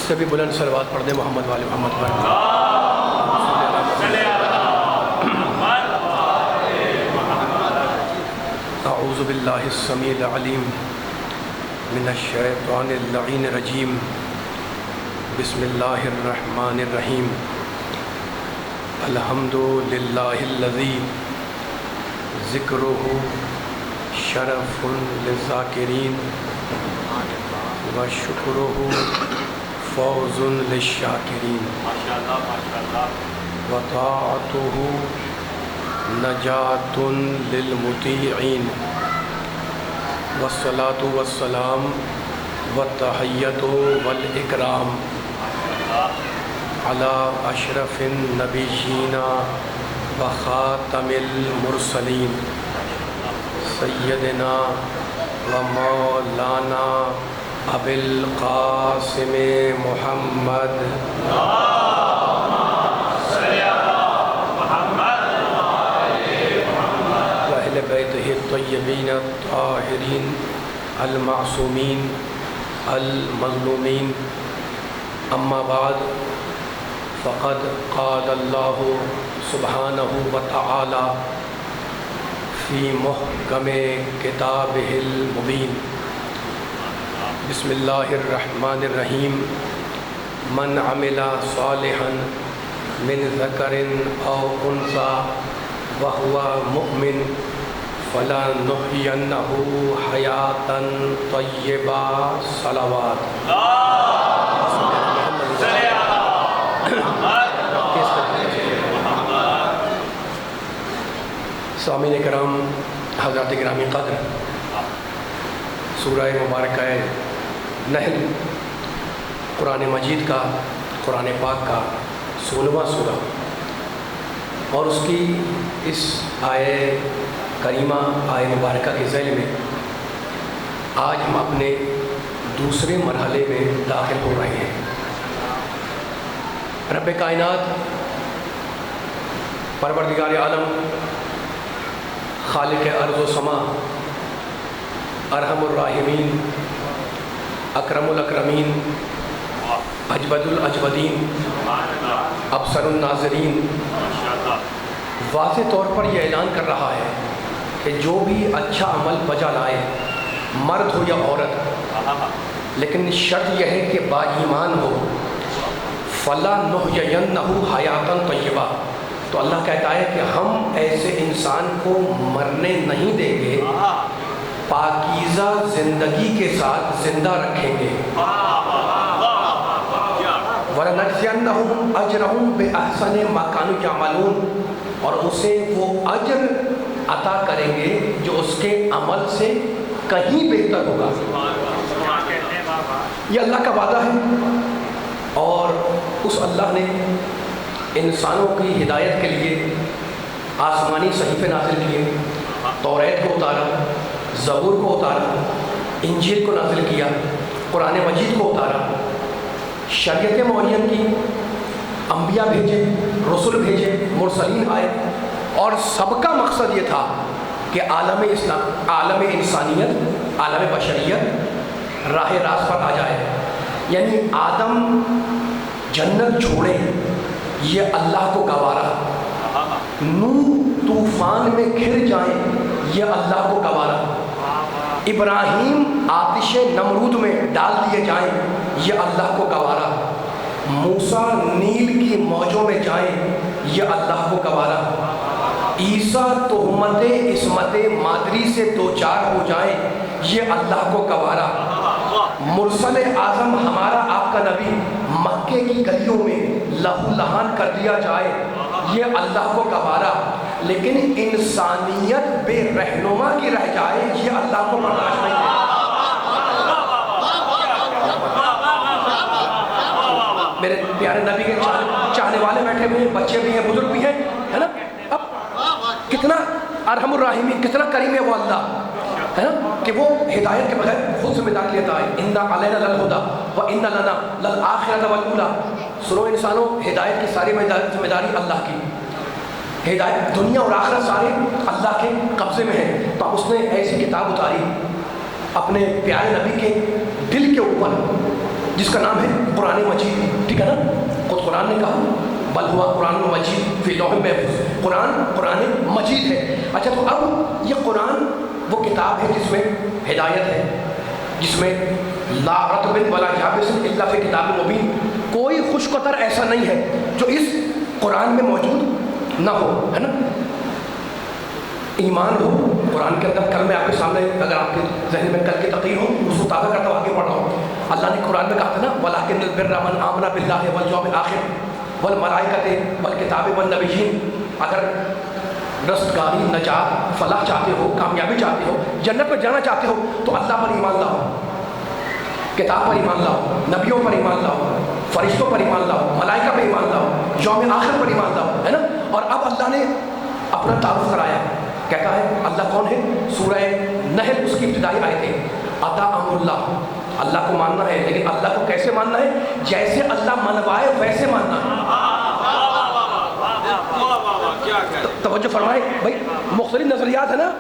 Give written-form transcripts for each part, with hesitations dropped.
سے بھی بلند صلوات پڑھ دیں محمد والے محمد پر۔ اعوذ باللہ السمیع العلیم من الشیطان اللعین الرجیم، بسم اللہ الرحمن الرحیم۔ الحمد للہ الذی ذکرہ شرف للذاکرین وشکرہ فوز للشاکرین وطاعتہ نجات للمطیعین والصلاة والسلام والتحیۃ والاکرام علی اشرف النبیین وخاتم المرسلین سیدنا و مولانا ابی القاسم محمد وأہل بیتہ الطیبین الطاہرین المعصومین المظلومین، اما بعد فقد قال اللہ سبحانہ وتعالی فی محکم کتابہ المبین۔ بسم اللہ الرحمن الرحیم۔ من عمل صالحا من ذکر او انثی وہو مؤمن فلنحیینہ حیاۃ طیبہ۔ صلوات۔ سامعین کرام، حضرات گرامی قدر، سورہ مبارکہ نحل قرآن مجید کا، قرآن پاک کا 16واں سورہ، اور اس کی اس آیہ کریمہ، آیہ مبارکہ کے ذیل میں آج ہم اپنے دوسرے مرحلے میں داخل ہو رہے ہیں۔ رب کائنات، پروردگار عالم، خالق ارض و سما، ارحم الراحمین، اکرم الاکرمین، اجود الاجودین، ابصر الناظرین، واضح طور پر یہ اعلان کر رہا ہے کہ جو بھی اچھا عمل بجا لائے، مرد ہو یا عورت، لیکن شرط یہ ہے کہ با ایمان ہو، فَلَنُحْيِيَنَّهُ حَيَاةً طَيِّبَةً، تو اللہ کہتا ہے کہ ہم ایسے انسان کو مرنے نہیں دیں گے، پاکیزہ زندگی کے ساتھ زندہ رکھیں گے۔ وَلَنَجْزِيَنَّهُمْ أَجْرَهُمْ بِأَحْسَنِ مَا كَانُوا يَعْمَلُونَ، اور اسے وہ اجر عطا کریں گے جو اس کے عمل سے کہیں بہتر ہوگا۔ یہ اللہ کا وعدہ ہے، اور اس اللہ نے انسانوں کی ہدایت کے لیے آسمانی صحیفے نازل کیے، توریت کو اتارا، زبور کو اتارا، انجیل کو نازل کیا، قرآن مجید کو اتارا، شریعت معین کی، انبیاء بھیجے، رسول بھیجے، مرسلین آئے، اور سب کا مقصد یہ تھا کہ عالم اسلام، عالم انسانیت، عالم بشریت راہ راست پر آ جائے، یعنی آدم جنت چھوڑے، یہ اللہ کو گوارا، نوح طوفان میں گھر جائیں، یہ اللہ کو گوارا، ابراہیم آتش نمرود میں ڈال دیے جائیں، یہ اللہ کو گوارا، موسیٰ نیل کی موجوں میں جائیں، یہ اللہ کو گوارا، عیسیٰ تہمت عصمت مادری سے دوچار ہو جائیں، یہ اللہ کو گوارا، مرسل اعظم ہمارا آپ کا نبی مکے کی گلیوں میں لہو لہان کر دیا جائے، یہ اللہ کو گوارا، لیکن انسانیت بے رہنما کی رہ جائے، یہ اللہ کو برداشت نہیں ہے۔ میرے پیارے نبی کے چاہنے والے بیٹھے ہوئے ہیں، بچے بھی ہیں، بزرگ بھی ہیں، ہے نا؟ اب کتنا ارحم الراحمین، کتنا کریم ہے وہ اللہ، ہے نا، کہ وہ ہدایت کے بغیر خود ذمہ داری لیتا ہے۔ اِنَّ عَلَيْنَا لَلْهُدَىٰ وَإِنَّ لَنَا لَلْآخِرَةَ وَالْأُولَىٰ، سنو انسانوں، ہدایت کی ساری ذمہ داری اللہ کی، ہدایت دنیا اور آخرت سارے اللہ کے قبضے میں ہیں۔ تو اس نے ایسی کتاب اتاری اپنے پیارے نبی کے دل کے اوپر، جس کا نام ہے قرآن مجید، ٹھیک ہے نا؟ خود قرآن نے کہا بل ہوا قرآن مجید فی لوح محفوظ، قرآن مجید ہے۔ اچھا تو اب یہ قرآن وہ کتاب ہے جس میں ہدایت ہے، جس میں لا رطب ولا یابس الا فی کتاب مبین، کوئی خشک و تر ایسا نہیں ہے جو اس قرآن میں موجود نہ ہو، ہے نا؟ ایمان ہو قرآن کے اندر، کل میں آپ کے سامنے اگر آپ کے ذہن میں کل کی تقریر ہو اس کو تازہ کرتا ہوں، آگے پڑھ رہا ہوں۔ اللہ نے قرآن میں کہا تھا نا وَلَٰكِنَّ الْبِرَّ مَنْ آمَنَ بِاللَّهِ وَالْيَوْمِ الْآخِرِ وَالْمَلَائِكَةِ وَالْكِتَابِ وَالنَّبِيِّينَ، اگر رستگاری، نجات، فلاح چاہتے ہو، کامیابی چاہتے ہو، جنت میں جانا چاہتے ہو تو اللہ پر ایمان لاؤ، کتاب پر ایمان لاؤ، نبیوں پر ایمان لاؤ، فرشتوں پر ایمان لاؤ، ملائکہ پر ایمان لاؤ، یوم آخر پر ایمان لاؤ، ہے نا؟ اور اب اللہ نے اپنا تعارف کرایا، کہتا ہے اللہ کون ہے؟ سورہ نحل اس کی ابتدائی آیتیں، اطاع امر اللہ، اللہ کو ماننا ہے، لیکن اللہ کو کیسے ماننا ہے؟ جیسے اللہ منوائے ویسے ماننا ہے۔ توجہ فرمائے بھائی، مختلف نظریات ہیں نا،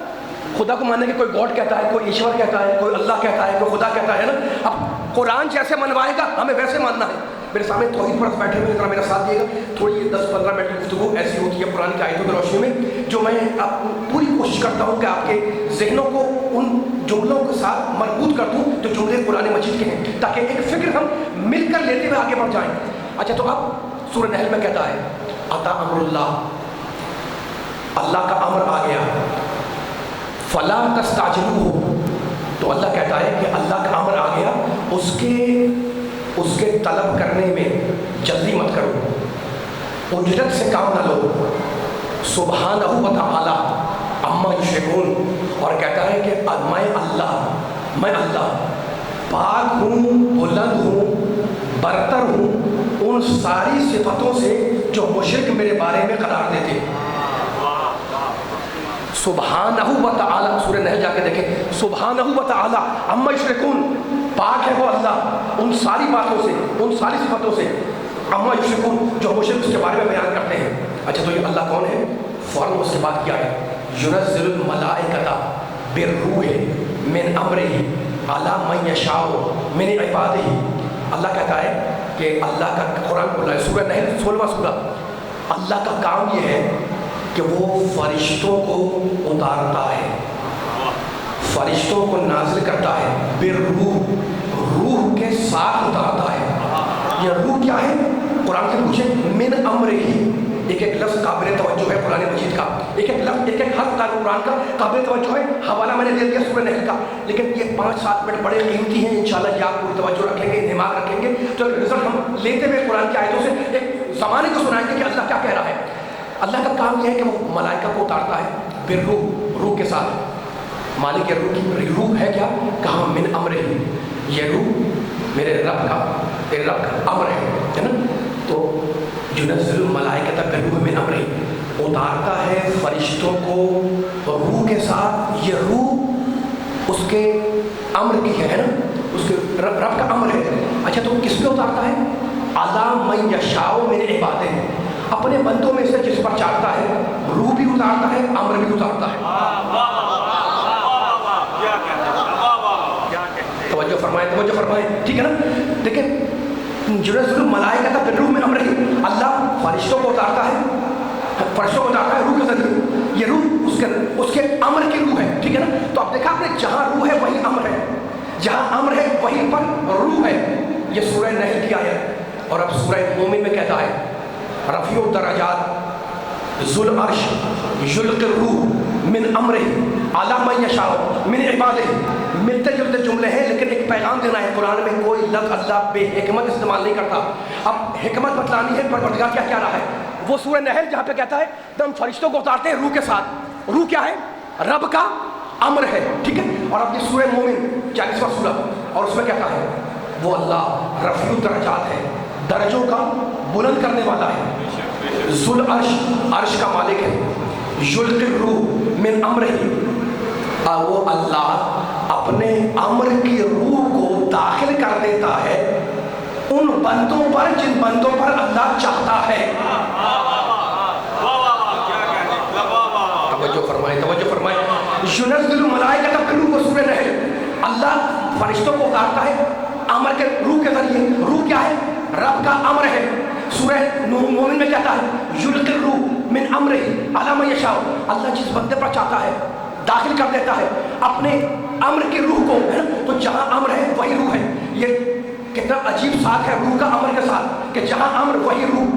خدا کو ماننے کے کوئی گاڈ کہتا ہے، کوئی ایشور کہتا ہے، کوئی اللہ کہتا ہے، کوئی خدا کہتا ہے نا۔ اب قرآن جیسے منوائے گا ہمیں ویسے ماننا ہے۔ میرے سامنے توحید پرست بیٹھے ہوئے، ذرا میرا ساتھ دیے گا، تھوڑی 10-15 منٹ کی گفتگو ایسی ہوتی ہے قرآن کی آیتوں کی روشنی میں، جو میں پوری کوشش کرتا ہوں کہ آپ کے ذہنوں کو ان جملوں کے ساتھ مربوط کر دوں جو جملے قرآن مجید کے ہیں، تاکہ ایک فکر ہم مل کر لیتے ہوئے آگے بڑھ جائیں۔ اچھا تو اب سورہ نحل میں کہتا ہے اطاع امر اللہ، اللہ کا امر آ گیا، فلا تستعجلوہ، تو اللہ کہتا ہے کہ اللہ کا امر آ گیا، اس کے طلب کرنے میں جلدی مت کرو، اجرت سے کام نہ لو، سبحانہ و تعالی عما یشرکون، اور کہتا ہے کہ میں اللہ پاک ہوں، بلند ہوں، برتر ہوں ان ساری صفتوں سے جو مشرک میرے بارے میں قرار دیتے۔ سبحانہ و تعالی، سورہ نحل جا کے دیکھیں، سبحانہ و تعالی عما یشرکون، پاک ہے وہ اللہ ان ساری باتوں سے، ان ساری صفتوں سے، عما یشرکون جو مشرک اس کے بارے میں بیان کرتے ہیں۔ اچھا تو یہ اللہ کون ہے؟ فوراً اس کے بعد کیا ہے؟ ينزل الملائکۃ بالروح من امرہ علی من یشاء من عبادہ، اللہ کہتا ہے کہ اللہ کا، قرآن بولا ہے سورہ نحل 16واں سورہ، اللہ کا کام یہ ہے کہ وہ فرشتوں کو اتارتا ہے، فرشتوں کو نازل کرتا ہے، بالروح، روح کے ساتھ اتارتا ہے۔ یہ روح کیا ہے؟ قرآن سے پوچھیں، من امرہ، ایک ایک لفظ قابل توجہ ہے قرآن مجید کا، ایک ایک لفظ، ایک ایک حرف قرآن کا قابل توجہ ہے۔ حوالہ میں نے دے دیا سورہ نحل کا، لیکن یہ 5-7 منٹ بڑے قیمتی ہیں، انشاءاللہ یہ آپ پوری توجہ رکھیں گے، دماغ رکھیں گے تو رزلٹ ہم لیتے ہوئے قرآن کی آیتوں سے ایک زمانے کو سنائیں گے کہ اللہ کیا کہہ رہا ہے۔ اللہ کا کام یہ ہے کہ وہ ملائکہ کو اتارتا ہے بالروح، روح کے ساتھ۔ مالک روح کی روح ہے کیا؟ کہاں؟ من امرہ، یہ روح میرے رب کا، تیرے رب کا امر ہے نا؟ تو ينزل الملائکۃ بالروح من امرہ، اتارتا ہے فرشتوں کو روح کے ساتھ۔ یہ روح اس کے امر کی ہے نا، اس کے رب کا امر ہے۔ اچھا تو کس پہ اتارتا ہے؟ علی من یشاء من عبادہ، اپنے بندوں میں سے جس پر چاہتا ہے، روح بھی اتارتا ہے، امر بھی اتارتا ہے۔ توجہ فرمائیں، ٹھیک ہے نا؟ دیکھیں، ينزل الملائکۃ بالروح من امرہ، اللہ فرشتوں کو اتارتا ہے، روح کے ذریعے۔ یہ روح اس کے امر کی روح ہے، ٹھیک ہے نا؟ تو اب دیکھا آپ نے، جہاں روح ہے وہی امر ہے، جہاں امر ہے وہیں پر روح ہے۔ یہ سورہ نحل کی آیت۔ اور اب سورہ مومن میں کہتا ہے رفیع الدرجات ذو العرش یلقی الروح من امرہ علی من یشاء من عبادہ، ملتے جلتے جملے ہیں لیکن ایک پیغام دینا ہے۔ قرآن میں کوئی لفظ اللہ بے حکمت استعمال نہیں کرتا۔ اب حکمت بتلانی ہے، پروردگار کیا کہہ رہا ہے۔ وہ سورہ نحل جہاں پہ کہتا ہے ہم فرشتوں کو اتارتے ہیں روح کے ساتھ، روح کیا ہے؟ رب کا امر ہے، ٹھیک ہے؟ اور اب یہ سورہ مومن 40واں سورہ، اور اس میں کہتا ہے وہ اللہ رفیع الدرجات ہے، درجوں کا بلند کرنے والا ہے، ذو العرش، عرش کا مالک ہے، یلقی الروح من امرہ، وہ اللہ اپنے امر کی روح کو داخل کر دیتا ہے ان بندوں پر جن بندوں پر اللہ چاہتا ہے۔ توجہ فرمائیں، ينزل الملائکۃ بالروح، سورہ نحل، اللہ فرشتوں کو اتارتا ہے امر کے روح کے ذریعے. روح کیا ہے؟ رب کا امر ہے. سورہ مومن میں کہتا ہے یلقی الروح من امرہ علی من یشاء. اللہ جس بندے پر چاہتا ہے داخل کر دیتا ہے اپنے امر کی روح کو, ہے نا. تو جہاں امر ہے وہی روح ہے. یہ کتنا عجیب ساتھ ہے روح کا امر کے ساتھ کہ جہاں امر وہی روح,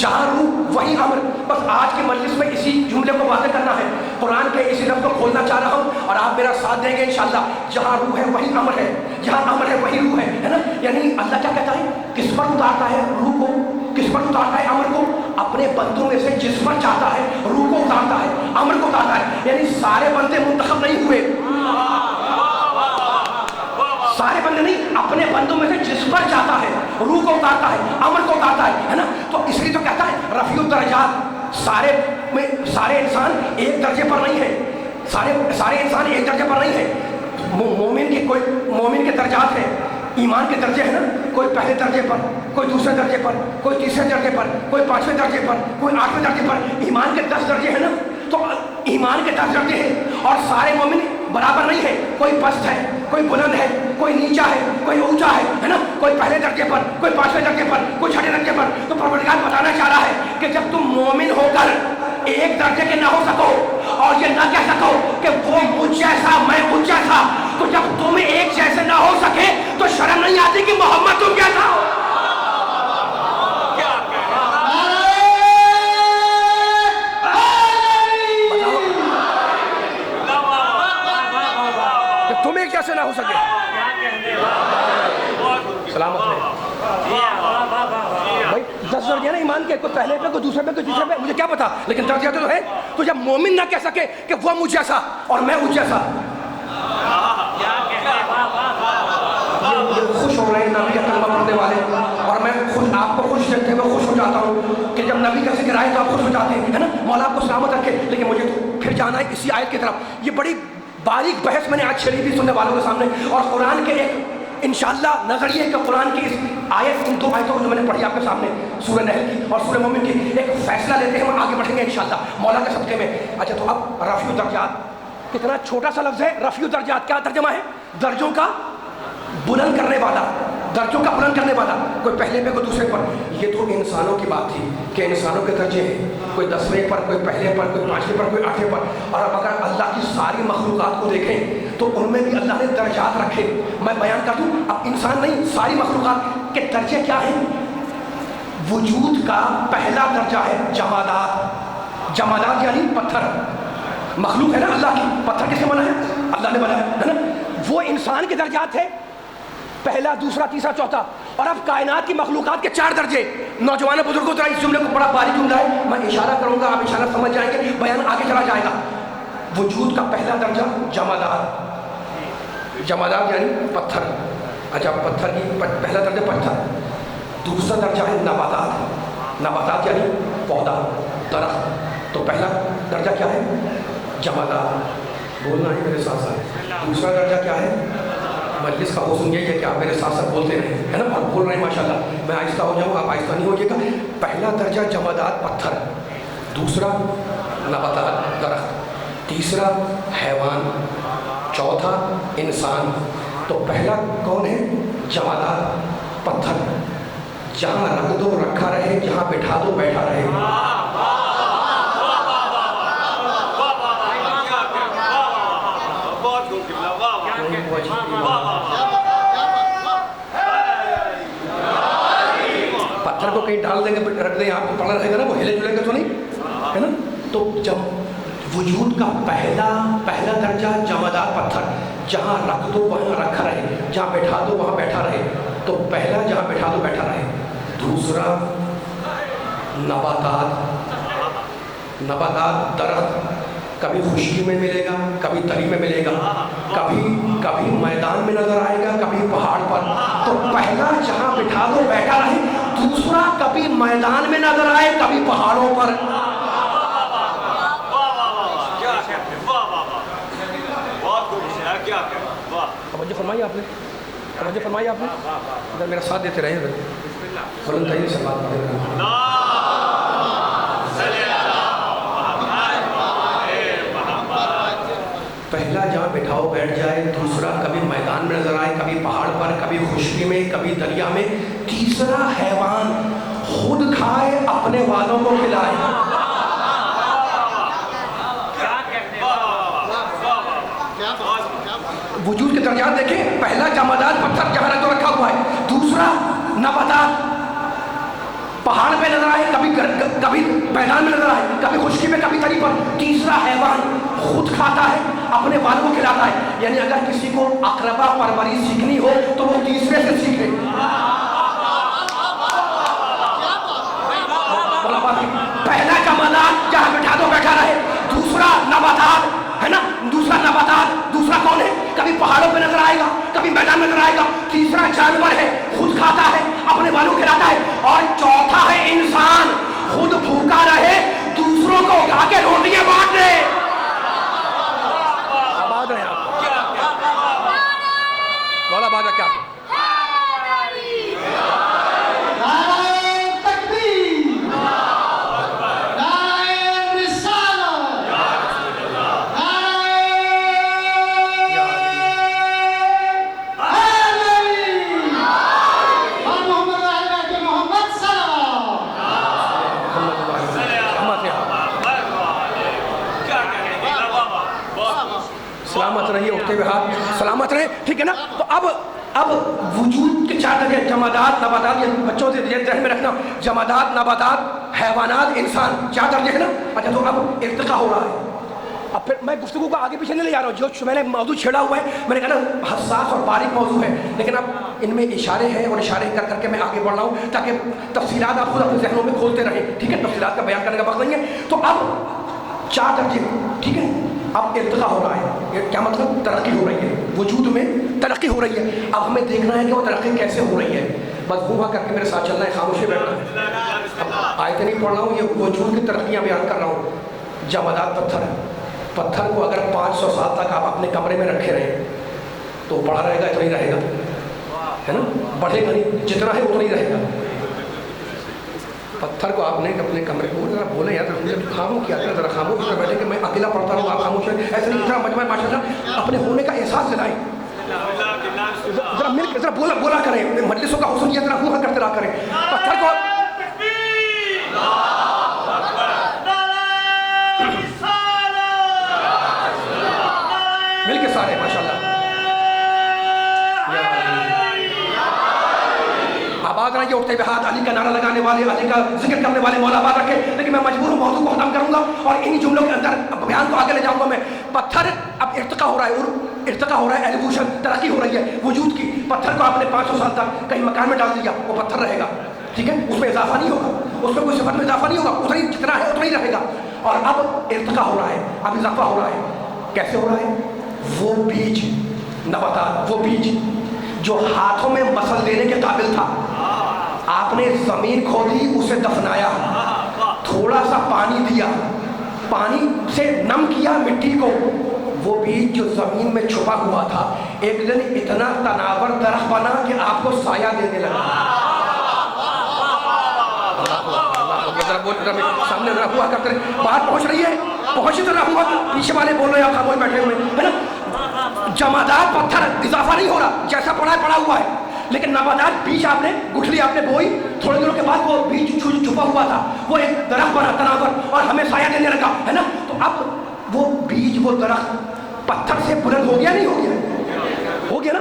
جہاں روح وہی امر. بس آج کی مجلس میں اسی جملے کو واضح کرنا ہے, قرآن کے اسی لفظ کو کھولنا چاہ رہا ہوں اور آپ میرا ساتھ دیں گے انشاءاللہ. جہاں روح ہے وہی امر ہے, جہاں امر ہے وہی روح ہے نا. یعنی اللہ کیا کہتا ہے, کس پر اتارتا ہے روح کو, کس پر اتارتا ہے امر کو؟ اپنے بندوں میں سے جس پر چاہتا ہے روح کو اتارتا ہے, امر کو اتارتا ہے. یعنی سارے بندے منتخب نہیں ہوئے, سارے بندے نہیں, اپنے بندوں میں سے جس پر چاہتا ہے روح کو اتارتا ہے, امر کو اتارتا ہے نا. تو اس لیے تو کہتا ہے رفیع الدرجات. سارے انسان ایک درجے پر نہیں ہے, سارے انسان ایک درجے پر نہیں ہے. مومن کے درجات ہیں, ایمان کے درجے ہیں نا. کوئی پہلے درجے پر, کوئی دوسرے درجے پر, کوئی تیسرے درجے پر, کوئی 5ویں درجے پر, کوئی 8ویں درجے پر. ایمان کے 10 درجے ہیں نا. تو ایمان کے 10 درجے ہیں اور سارے مومن برابر نہیں ہے. کوئی پست ہے, کوئی بلند ہے, کوئی نیچا ہے, کوئی اونچا ہے نا. کوئی پہلے درجے پر, کوئی 5ویں درجے پر, کوئی 6ٹھے درجے پر. تو پروردگار بتانا چاہ رہا ہے کہ جب تم مومن ہو کر ایک درجے کے نہ ہو سکو اور یہ نہ کہہ سکو کہ وہ مجھ جیسا میں مجھ جیسا, تو جب تم ایک جیسے نہ ہو سکے تو شرم نہیں آتی کہ محمد تم کیسا ہو؟ تم ایک جیسے نہ ہو سکے. سلامت ہے بھائی. 10 درجے نا ایمان کے, کوئی پہلے پہ, کوئی دوسرے پہ, کوئی تیسرے پہ, مجھے کیا پتا, لیکن درجے تو ہے. تو جب مومن نہ کہہ سکے کہ وہ مجھ جیسا اور میں اس جیسا, یہ خوش ہو رہے ہیں نبی کا کلمہ پڑھنے والے, اور میں خود آپ کو خوش دیکھتے ہوئے خوش ہو جاتا ہوں کہ جب نبی کا ذکر آئے تو آپ خوش ہو جاتے ہیں, ہے نا. مولا آپ کو سلامت رکھے. لیکن مجھے تو پھر جانا ہے اسی آیت کی طرف. یہ بڑی باریک بحث میں نے آج چھڑی بھی سننے والوں کے سامنے, اور قرآن کے ایک انشاءاللہ نظریے کہ قرآن کی اس آیت, ان 2 آیتوں کو جو میں نے پڑھی آپ کے سامنے, سورہ نحل کی اور سورہ مومن کی, ایک فیصلہ لیتے ہیں, ہم آگے بڑھیں گے انشاءاللہ مولا کے صدقے میں. اچھا تو اب رفیع الدرجات, کتنا چھوٹا سا لفظ ہے رفیع الدرجات. کیا ترجمہ ہے؟ درجوں کا بلند کرنے والا, درجوں کا بلند کرنے والا. کوئی پہلے پہ, کوئی دوسرے پر. یہ تو انسانوں کی بات تھی کہ انسانوں کے درجے ہیں, کوئی 10ویں پر, کوئی پہلے پر, کوئی 5ویں پر, کوئی 8ویں پر. اور اب اگر اللہ کی ساری مخلوقات کو دیکھیں تو ان میں بھی اللہ نے درجات رکھے. میں بیان کر دوں, اب انسان نہیں, ساری مخلوقات کے درجے کیا ہیں. وجود کا پہلا درجہ ہے جمادات. جمادات یعنی پتھر, مخلوق ہے نا اللہ کی. پتھر کس نے بنا ہے؟ اللہ نے بنایا ہے نا. وہ انسان کے درجات ہے, پہلا, دوسرا, تیسرا, چوتھا. اور اب کائنات کی مخلوقات کے 4 درجے. نوجوانوں بزرگوں طرح اس جملے کو بڑا باریک جملہ ہے, میں اشارہ کروں گا, آپ اشارہ سمجھ جائیں گے, بیان آگے چلا جائے گا. وجود کا پہلا درجہ جمادات. جمادات یعنی پتھر. اچھا, پتھر کی پہلا درجہ پتھر. دوسرا درجہ ہے نباتات. نباتات یعنی پودا, درخت. تو پہلا درجہ کیا ہے؟ جمادات. بولنا ہے میرے ساتھ ساتھ. دوسرا درجہ کیا ہے؟ مجلس کا حسن یہی ہے کہ آپ میرے ساتھ ساتھ بولتے رہیں, ہے نا, اور بول رہے ہیں ماشاءاللہ. میں آہستہ ہو جاؤں, آپ آہستہ نہیں ہوئیے گا. پہلا درجہ جمادات پتھر, دوسرا نباتات درخت, تیسرا حیوان, چوتھا انسان. تو پہلا کون ہے؟ جمادات پتھر. جہاں رکھ دو رکھا رہے, جہاں بٹھا دو بیٹھا رہے. پتھر کو کہیں ڈال دیں گے, رکھ دیں, آپ کو پڑا رہے گا نا, وہ ہلے جلے گا تو نہیں, ہے نا. تو جب وجود کا پہلا درجہ جمادات پتھر, جہاں رکھ دو وہاں رکھا رہے, جہاں بیٹھا دو وہاں بیٹھا رہے. تو پہلا جہاں بیٹھا دو بیٹھا رہے. دوسرا نباتات. نباتات درخت, کبھی خشکی میں ملے گا, کبھی تری میں ملے گا, کبھی میدان میں نظر آئے گا, کبھی پہاڑ پر. تو پہلا جہاں بٹھا دو بیٹھا رہے, دوسرا کبھی میدان میں نظر آئے, کبھی پہاڑوں پر. توجہ فرمائی آپ نے, توجہ فرمائی آپ نے. اگر میرا ساتھ دیتے رہے بلند ترین سے بات کریں. پہلا جہاں بیٹھا اٹھاؤ بیٹھ جائے، دوسرا کبھی میدان میں نظر آئے، کبھی پہاڑ پر، کبھی خشکی میں، کبھی دریا میں، تیسرا حیوان خود کھائے اپنے والوں کو کھلائے۔ وجود کے درجات دیکھیں، پہلا جمادات پتھر جہاں رکھ رکھا ہوا ہے، دوسرا نباتات پہاڑ پہ نظر آئے، کبھی میدان میں نظر آئے، کبھی خشکی میں، کبھی تری پر، تیسرا حیوان خود کھاتا ہے اپنے والوں کو کھلاتا ہے۔ یعنی اگر کسی کو اقربا پروری سیکھنی ہو تو وہ تیسرے سے سیکھے۔ پہلا جمادات جہاں بٹھا دو بیٹھا رہے، دوسرا نباتات ہے نا، دوسرا نباتات، دوسرا کون ہے؟ کبھی پہاڑوں پہ نظر آئے گا، کبھی میدان میں نظر آئے گا، تیسرا جانور ہے، خود کھاتا ہے اپنے والوں کو کھلاتا ہے، اور چوتھا ہے انسان، خود بھوکا رہے دوسروں کو اٹھا کے روٹیاں بانٹ دے۔ آباد رہے آپ مولا بادہ کیا سلامت رہیے، اٹھتے ہوئے ہاتھ سلامت رہے، ٹھیک ہے نا۔ تو اب وجود کے چار درجے، جمادات، نباتات، یہ بچوں سے ذہن میں رکھنا، جمادات، نباتات، حیوانات، انسان، چار درجے ہیں نا۔ اچھا، تو اب ارتقا ہو رہا ہے۔ اب پھر میں گفتگو کو آگے پیچھے نہیں لے جا رہا ہوں، جو میں نے موضوع چھیڑا ہوا ہے، میں نے کہا نا حساس اور باریک موضوع ہے، لیکن اب ان میں اشارے ہیں اور اشارے کر کر کے میں آگے بڑھ رہا ہوں تاکہ تفصیلات آپ خود اپنے ذہنوں میں کھولتے رہیں، ٹھیک ہے، تفصیلات کا بیان کرنے کا وقت نہیں ہے۔ تو اب چار درجے، ٹھیک ہے، اب ارتقا ہو رہا ہے۔ یہ کیا مطلب؟ ترقی ہو رہی ہے، وجود میں ترقی ہو رہی ہے۔ اب ہمیں دیکھنا ہے کہ وہ ترقی کیسے ہو رہی ہے، بس گوہا کر کے میرے ساتھ چلنا ہے، خاموشی بیٹھنا ہے۔ اب آیتیں نہیں پڑھ رہا ہوں، یہ وجود کی ترقیاں بیان کر رہا ہوں۔ جمادات پتھر کو اگر 500 سال تک آپ اپنے کمرے میں رکھے رہے تو بڑا رہے گا، اتنا ہی رہے گا، ہے نا، بڑھے گا نہیں، جتنا ہے اتنا ہی رہے گا۔ پتھر کو آپ نے اپنے کمرے کو ذرا بولے یار مجھے خاموش کیا، ذرا خاموش بیٹھے کہ میں اکیلا پڑھتا رہوں، آپ خاموش ہیں، ایسے نہیں، اتنا مجمع ماشاء اللہ اپنے ہونے کا احساس دلائیں، ذرا مل کے ذرا بولا کریں، مجلسوں کا حسن یہ ذرا ہوا کرتے رہا کریں۔ پتھر کو مل کے سارے ماشاء اللہ آباد رہیے، اٹھتے ہوئے ہاتھ، علی کا نعرہ لگانے والے، علی کا ذکر کرنے والے مولا آباد رکھے۔ لیکن میں مجبور ہوں، موضوع کو ختم کروں گا اور انہی جملوں کے اندر بیان کو آگے لے جاؤں گا میں۔ پتھر اب ارتقا ہو رہا ہے، اور ارتقا ہو رہا ہے، ایلیویشن، ترقی ہو رہی ہے وجود کی۔ پتھر کو آپ نے 500 سال تک کہیں مکان میں ڈال دیا، وہ پتھر رہے گا، ٹھیک ہے، اس میں اضافہ نہیں ہوگا، اس میں کوئی صفت میں اضافہ نہیں ہوگا، اتنا ہی جتنا ہے اتنا ہی رہے گا۔ اور اب ارتقا ہو رہا ہے، اب اضافہ ہو رہا ہے۔ کیسے ہو رہا ہے؟ وہ بیج، نباتات، وہ بیج جو ہاتھوں میں مسل دینے کے قابل تھا، آپ نے زمین کھودی، اسے دفنایا، تھوڑا سا پانی دیا، پانی سے نم کیا مٹی کو، وہ بیج جو زمین میں چھپا ہوا تھا ایک دن اتنا تناور درخت بنا کہ آپ کو سایہ دینے لگا۔ سامنے رہا ہوا کرتے رہے، بات پہنچ رہی ہے، پہنچ تو رہا ہوا، پیچھے والے بول رہے ہیں، آپ خاموش بیٹھے ہوئے ہے نا۔ جمادات پتھر اضافہ نہیں ہو رہا، جیسا پڑا ہے پڑا ہوا ہے، لیکن نباتات بیج آپ نے گٹھلی آپ نے بوئی، تھوڑے دنوں کے بعد وہ بیج چھپا ہوا تھا، وہ ایک درخت بنا تناور اور ہمیں سایہ دینے لگا، ہے نا۔ تو اب وہ بیج، وہ درخت پتھر سے بلند ہو گیا نہیں ہو گیا؟ ہو گیا نا۔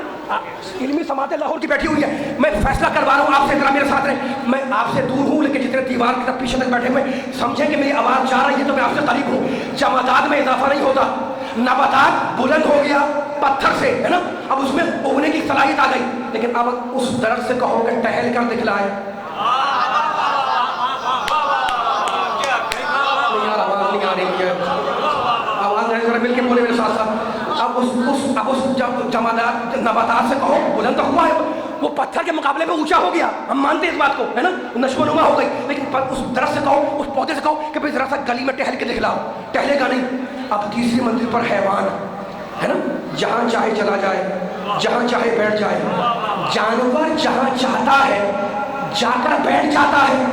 علمی سماعت لاہور کی بیٹھی ہوئی ہے، میں فیصلہ کروا رہا ہوں آپ سے، ذرا میرے ساتھ رہیں، میں آپ سے دور ہوں لیکن جتنے دیوار کی طرف پیچھے تک بیٹھے ہوئے سمجھیں کہ میری آواز جا رہی ہے تو میں آپ سے قریب ہوں۔ جمادات میں اضافہ نہیں ہوتا، نباتات بلند ہو گیا پتھر سے، ہے نا، اب اس میں اگنے کی صلاحیت آ گئی، لیکن اب اس درخت سے کہو کہ ٹہل کر دکھلائے، آواز نہیں آ رہی ہے، آواز ذرا مل کے بولے میرے ساتھ ساتھ۔ اب اس جمادات، نباتات سے کہو بلند تو ہوا ہے، وہ پتھر کے مقابلے میں اونچا ہو گیا، ہم مانتے ہیں اس بات کو، ہے نا، نشو و نما ہو گئی، لیکن اس درخت سے کہو، اس پودے سے کہو کہ ذرا سا گلی میں ٹہل کے دکھلاؤ، ٹہلے گا نہیں۔ اب تیسری منزل پر حیوان، ہے نا، جہاں چاہے چلا جائے، جہاں چاہے بیٹھ جائے، جانور جہاں چاہتا ہے جا کر بیٹھ جاتا ہے،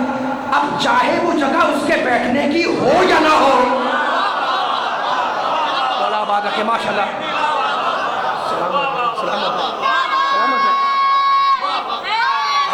اب چاہے وہ جگہ اس کے بیٹھنے کی ہو یا نہ ہو۔ بات رکھے ماشاء اللہ،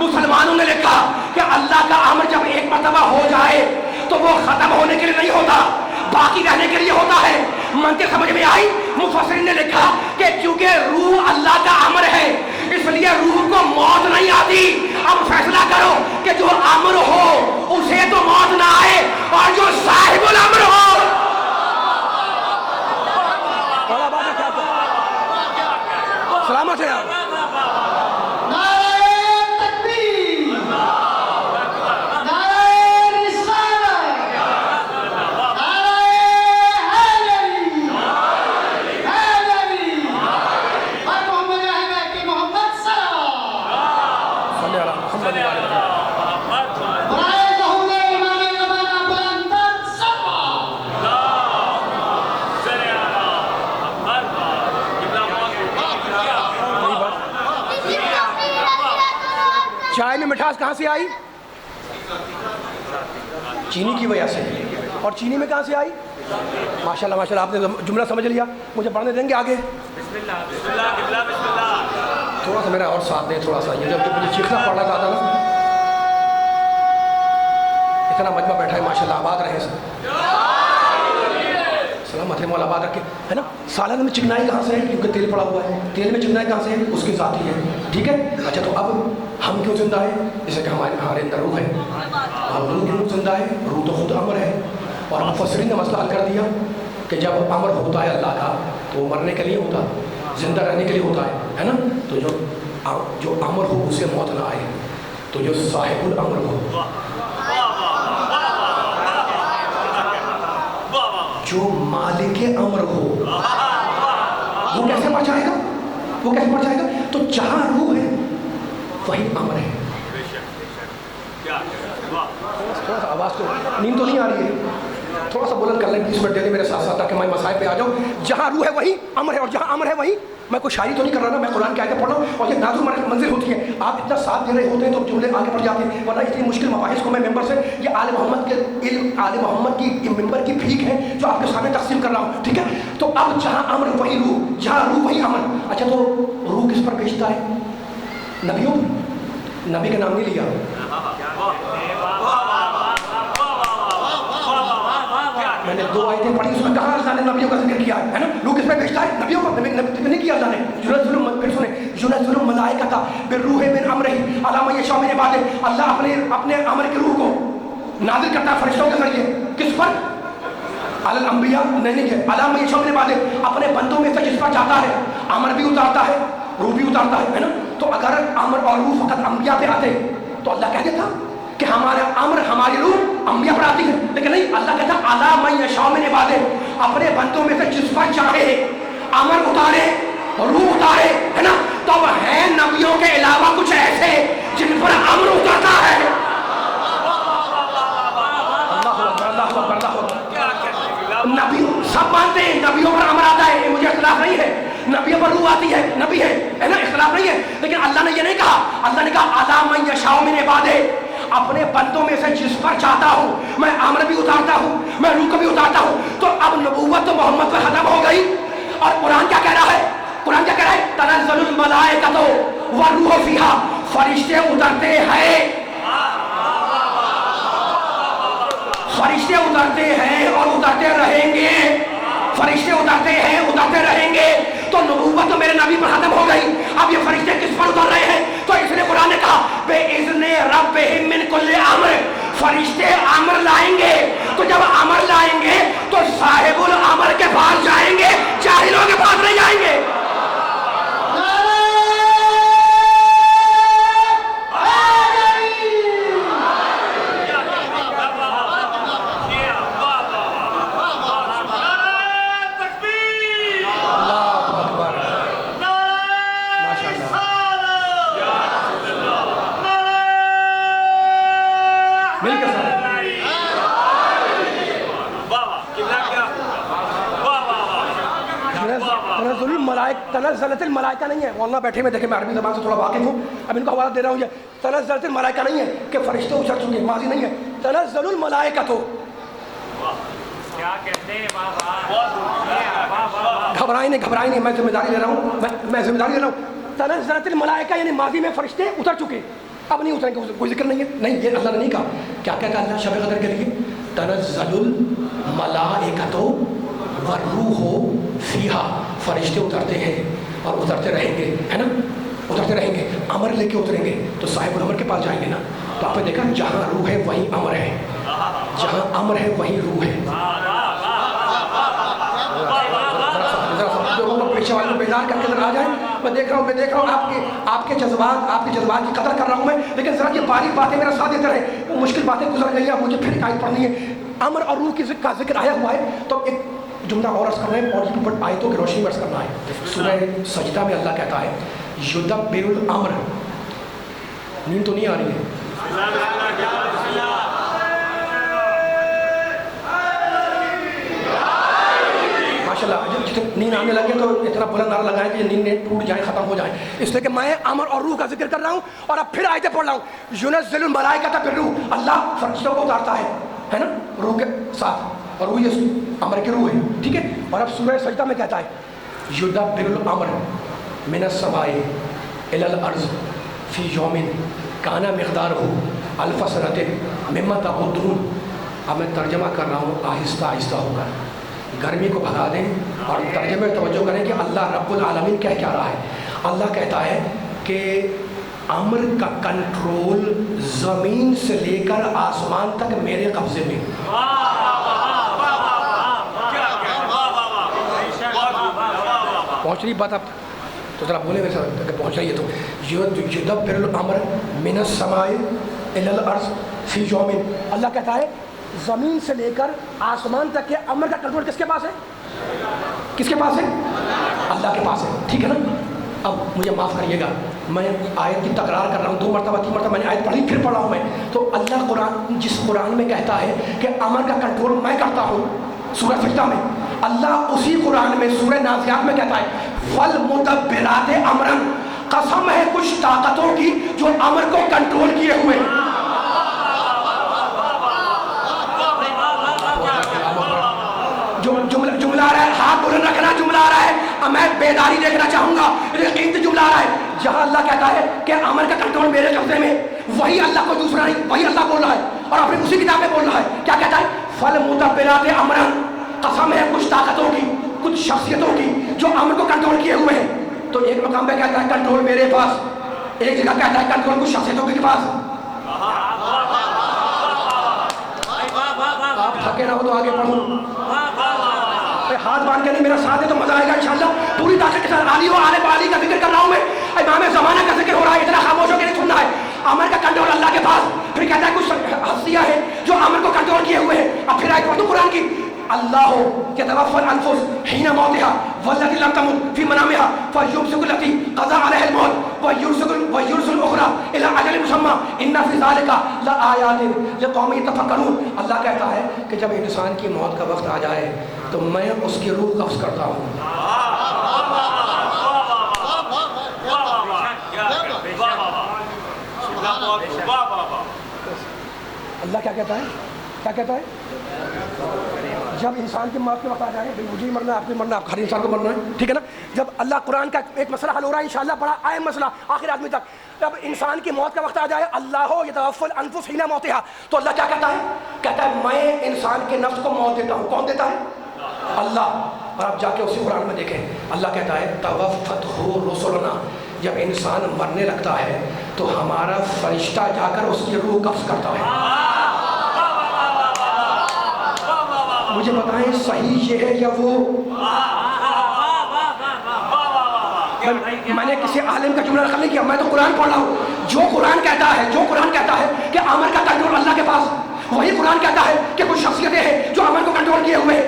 مسلمانوں نے لکھا کہ اللہ کا امر جب ایک مرتبہ ہو جائے تو وہ ختم ہونے کے لیے نہیں ہوتا، باقی رہنے کے لیے ہوتا ہے۔ منطق سمجھ میں آئی؟ مفسرین نے لکھا کہ کیونکہ روح اللہ کا امر ہے اس لیے روح کو موت نہیں آتی۔ اب فیصلہ کرو کہ جو امر ہو اسے تو موت نہ آئے، اور جو صاحب الامر ہو سلامت ہے آپ۔ چائے میں مٹھاس کہاں سے آئی؟ چینی کی وجہ سے۔ اور چینی میں کہاں سے آئی؟ ماشاءاللہ ماشاءاللہ، آپ نے جملہ سمجھ لیا۔ مجھے پڑھنے دیں گے آگے؟ تھوڑا سا میرا اور ساتھ دیں، تھوڑا سا۔ یہ جب مجھے چیخنا پڑ رہا تھا نا، اتنا مجمع بیٹھا ہے ماشاءاللہ، آباد رہے سب، سلامت ہے، مولا آباد رکھے، ہے نا۔ سالن میں چکنائی کہاں سے ہے؟ کیونکہ تیل پڑا ہوا ہے۔ تیل میں چکنائی کہاں سے ہے؟ اس کی ذاتی ہے، ٹھیک ہے۔ اچھا تو اب ہم کیوں زندہ ہیں؟ جیسے کہ ہمارے اندر روح ہے، اب روح کیوں زندہ ہے؟ روح تو خود امر ہے۔ اور مفسرین نے مسئلہ حل کر دیا کہ جب امر ہوتا ہے اللہ کا تو وہ مرنے کے لیے ہوتا، زندہ رہنے کے لیے ہوتا ہے نا۔ تو جو امر ہو اسے موت نہ آئے، تو جو صاحب الامر ہو، جو مالک امر ہو، وہ کیسے مر جائے گا؟ وہ کیسے مر جائے گا؟ تو جہاں روح ہے وہی امر ہے۔ تھوڑا سا آواز کو، نیند تو نہیں آ رہی ہے؟ تھوڑا سا بلند کر لیں پلیز، میں ڈیلی میرے ساتھ ساتھ تاکہ میں مسائل پہ آ جاؤں۔ جہاں روح ہے وہی امر ہے، اور جہاں امر ہے وہی، میں کوئی شاعری تو نہیں کر رہا نا، میں قرآن کی آیتیں پڑھ رہا ہوں، اور یہ نازل منزل ہوتی ہے۔ آپ اتنا ساتھ دے رہے ہوتے ہیں تو جملے آگے بڑھ جاتے ہیں، ورنہ اتنی مشکل مباحث کو میں ممبر سے، یہ آل محمد کے علم، آل محمد کی ممبر کی بھیک ہے جو آپ کے سامنے تقسیم کر رہا ہوں، ٹھیک ہے۔ تو اب جہاں امر وہی روح، جہاں روح وہی امر۔ اچھا تو روح کس پر بیچتا ہے؟ نبیوں پر۔ نبی کا نام نہیں لیا۔ میں نے 2 آیتیں پڑھی، اس میں کہاں اللہ نے نبیوں کا ذکر کیا ہے نا؟ لوگ اس میں بیچتا ہے نبیوں پر، نبی نہیں کیا اللہ نے۔ پھر سنیں، ينزل الملائکۃ بالروح من امرہ علی من یشاء من عبادہ۔ اللہ اپنے امر کی روح کو نازل کرتا ہے فرشتوں کے ذریعے، کس پر؟ علی الانبیاء، نہیں ہے، علی من یشاء من عبادہ، اپنے بندوں میں سے جس پر چاہتا ہے۔ امر بھی اتارتا ہے، روح بھی اتارتا ہے نا۔ تو اگر امر اور روح فقط انبیاء پہ آتے تو اللہ کہہ دیتا کہ ہمارا امر، ہماری روح انبیاء پر آتی ہے، لیکن نہیں، اللہ کہتا علی من یشاء من عبادہ، اپنے بندوں میں سے جس پر چاہے امر اتارے اور روح اتارے، ہے نا۔ تو اب ہے نبیوں کے علاوہ کچھ ایسے جن پر امر اترتا ہے۔ اللہ اکبر، اللہ اکبر، اللہ اکبر۔ نبی سب مانتے ہیں نبیوں پر امر آتا ہے، مجھے اختلاف نہیں ہے، نبیوں پر روح آتی ہے، نبی ہے نا، اختلاف نہیں ہے، لیکن اللہ نے یہ نہیں کہا۔ اللہ نے کہا علی من یشاء من عبادہ، اپنے بندوں میں سے جس پر چاہتا ہوں میں امر بھی اتارتا ہوں، میں روح کو بھی اتارتا ہوں۔ تو اب نبوت تو محمد پر ختم ہو گئی، اور قرآن کیا کہہ رہا ہے؟ قرآن کیا کہہ رہا ہے؟ تنزل الملائکۃ والروح فیہا، فرشتے اترتے ہیں، فرشتے اترتے ہیں اور اترتے رہیں گے، فرشتے اترتے ہیں، اترتے رہیں گے۔ تو نبوت تو میرے نبی پر ختم ہو گئی، اب یہ فرشتے کس پر اتر رہے ہیں؟ تو اس نے قرآن نے کہا بِإِذْنِ رَبِّهِمْ مِنْ كُلِّ أَمْرٍ، فرشتے امر لائیں گے۔ تو جب امر لائیں گے تو صاحب الامر کے پاس جائیں گے، جاہلوں کے پاس نہیں جائیں گے۔ تنزلت الملائکہ نہیں ہے، مولانا بیٹھے میں دیکھیں، میں عربی زبان سے تھوڑا واقف ہوں، اب ان کو حوالہ دے رہا ہوں۔ یہ تنزلت الملائکہ نہیں ہے کہ فرشتے اتر چکے، ماضی نہیں ہے، تنزل الملائکہ تو کیا کہتے ہیں گھبرائیں نہیں، میں ذمہ داری لے رہا ہوں، میں ذمہ داری لے رہا ہوں۔ تنزلت الملائکہ یعنی ماضی میں فرشتے اتر چکے، اب نہیں اتریں گے, کوئی ذکر نہیں ہے. نہیں, یہ اللہ نے نہیں کہا. کیا کہا اللہ شب قدر کے لیے؟ تنزل الملائکۃ والروح فیہا, فرشتے اترتے ہیں اور اترتے رہیں گے, ہے نا, اترتے رہیں گے. امر لے کے اتریں گے تو صاحب الامر کے پاس جائیں گے نا. تو آپ نے دیکھا جہاں روح ہے وہیں امر ہے, جہاں امر ہے وہیں روح ہے. پیچھے والوں کو بیدار کر کے ذرا آ جائیں. میں دیکھ رہا ہوں آپ کے جذبات کی قدر کر رہا ہوں میں, لیکن ذرا یہ باریک باتیں میرا ساتھ دیتے رہے. وہ مشکل باتیں گزر گئی ہیں, مجھے پھر ایک آیت پڑھنی ہے. امر اور روح کا ذکر آیا ہوا ہے, تو ایک جملہ اور عرض کرنا ہے اور یہ اوپر آیتوں کی روشنی میں عرض کرنا ہے. سورہ سجدہ میں اللہ کہتا ہے یدبر الامر. نیند تو نہیں آ رہی ہے؟ جتنے نیند آنے لگے تو اتنا بلند نعرہ لگائیں کہ نیند ٹوٹ جائیں, ختم ہو جائیں. اس لیے کہ میں امر اور روح کا ذکر کر رہا ہوں اور اب پھر آیتیں پڑھ رہا ہوں. ينزل الملائکۃ بالروح, اللہ فرشتوں کو اتارتا ہے نا, روح کے ساتھ, اور روح یہ امر کی روح ہے, ٹھیک ہے. اور اب سورہ سجدہ میں کہتا ہے یدبر الامر من السماء الی الارض فی یوم کان مقدارہ الف سنۃ مما تعدون. اب میں ترجمہ کر رہا ہوں آہستہ آہستہ ہوگا, گرمی کو بھگا دیں اور ترجمے میں توجہ کریں کہ اللہ رب العالمین کہہ کیا رہا ہے. اللہ کہتا ہے کہ امر کا کنٹرول زمین سے لے کر آسمان تک میرے قبضے میں. پہنچ رہی بات آپ تو ذرا بولے میرے ساتھ اگر پہنچ رہی ہے تو. یدبر الامر من السماء الی الارض فی یوم, اللہ کہتا ہے زمین سے لے کر آسمان تک کے امر کا کنٹرول کس کے پاس ہے؟ کس کے پاس ہے؟ اللہ کے پاس ہے, ٹھیک ہے نا. اب مجھے معاف کریے گا, میں آیت کی تکرار کر رہا ہوں, 2 مرتبہ 3 مرتبہ میں نے آیت پڑھی, پھر پڑھا ہوں میں. تو اللہ قرآن جس قرآن میں کہتا ہے کہ امر کا کنٹرول میں کرتا ہوں سورہ سجدہ میں, اللہ اسی قرآن میں سورہ نازعات میں کہتا ہے فالمدبرات امرا, قسم ہے کچھ طاقتوں کی جو امر کو کنٹرول کیے ہوئے ہیں. جملہ آ رہا ہے, ہاتھ بلند رکھنا, جملہ آ رہا ہے, میں بیداری دیکھنا چاہوں گا, لیکن جملہ آ رہا ہے جہاں اللہ کہتا ہے کہ امر کا کنٹرول میرے قبضے میں, وہی اللہ کو دوسرا نہیں, وہی اللہ بول رہا ہے اور اپنی اسی کتاب میں بول رہا ہے. کیا کہتا ہے؟ فالمدبرات امرا, قسم ہے کچھ طاقتوں کی, کچھ شخصیتوں کی جو امر کو کنٹرول کیے ہوئے ہیں. تو ایک مقام پہ کہتا ہے کنٹرول میرے پاس, ایک جگہ کہتا ہے کنٹرول کچھ شخصیتوں کے پاس. آپ تھکے نہ ہو تو آگے پڑھوں, ہاتھ باندھ کے نہیں, میرا ساتھ ہے تو مزہ آئے گا انشاءاللہ. پوری طاقت کے ساتھ علی و آل علی کا ذکر کر رہا ہوں میں, امام زمانہ کا ذکر ہو رہا ہے, اتنا خاموش ہو کے نہیں سننا ہے. امر کا کنٹرول اللہ کے پاس, پھر کہتا ہے کچھ ہستیاں ہیں جو امر کو کنٹرول کیے ہوئے ہیں. اب پھر آیت پڑھ دوں قرآن کی, اللہ یتوفی الانفس حین موتها والتي لم تمت في منامها فيمسك التي قضى عليها الموت ويرسل الاخرى الى اجل مسمى ان في ذلك لآیات لقوم یتفکرون. اللہ کہتا ہے کہ جب انسان کی موت کا وقت آ جائے تو میں اس کی روح قبض کرتا ہوں. اللہ کیا کہتا ہے, کیا کہتا ہے؟ جب انسان کی موت کے وقت آ جائے, مجھے ہی مرنا ہے, آپ کو مرنا ہے, ہر انسان کو مرنا ہے, ٹھیک ہے نا. جب اللہ قرآن کا ایک مسئلہ حل ہو رہا ہے انشاءاللہ, بڑا اہم مسئلہ آخر آدمی تک, جب انسان کی موت کا وقت آ جائے, اللہ یتوفی الانفس حین موتها, تو اللہ کیا کہتا ہے؟ کہتا ہے میں انسان کے نفس کو موت دیتا ہوں. کون دیتا ہے؟ اللہ. اور آپ جا کے اسی قرآن میں دیکھیں, اللہ کہتا ہے توفتہ رسلنا, جب انسان مرنے لگتا ہے تو ہمارا فرشتہ جا کر اس کی روح قبض کرتا ہے. مجھے بتائیں صحیح یہ ہے یا وہ؟ میں نے کسی عالم کا جملہ نقل نہیں کیا, میں تو قرآن پڑھ رہا ہوں. جو قرآن کہتا ہے کہ امر کا کنٹرول اللہ کے پاس, وہی قرآن کہتا ہے کہ کچھ شخصیتیں ہیں جو امر کو کنٹرول کیے ہوئے ہیں.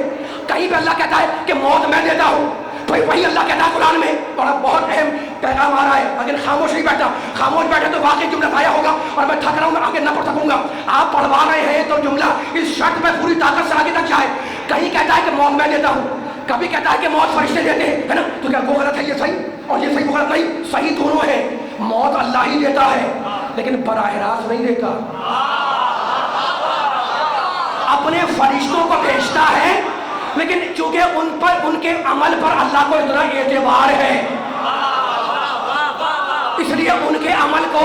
کہیں پہ اللہ کہتا ہے کہ موت میں دیتا ہوں, وہی اللہ کہتا ہے قرآن میں. اور بہت اہم پیغام آ رہا ہے, اگر خاموش نہیں بیٹھا, خاموش بیٹھا تو واقعی جملہ ضائع ہوگا اور میں تھک رہا ہوں, میں آگے نہ پڑھ سکوں گا. آپ پڑھوا رہے ہیں تو جملہ اس شرط میں پوری طاقت سے آگے تک جائے. کہیں کہتا ہے کہ موت میں دیتا ہوں, کبھی کہتا ہے کہ موت فرشتے دیتے ہیں, ہے نا. تو کیا وہ غلط ہے یہ صحیح, اور یہ صحیح وہ غلط نہیں, صحیح دونوں ہے. موت اللہ ہی دیتا ہے لیکن براہ راست نہیں دیتا, اپنے فرشتوں کو بھیجتا ہے, لیکن چونکہ ان پر, ان کے عمل پر اللہ کو اتنا اعتبار ہے, اس لیے ان کے عمل کو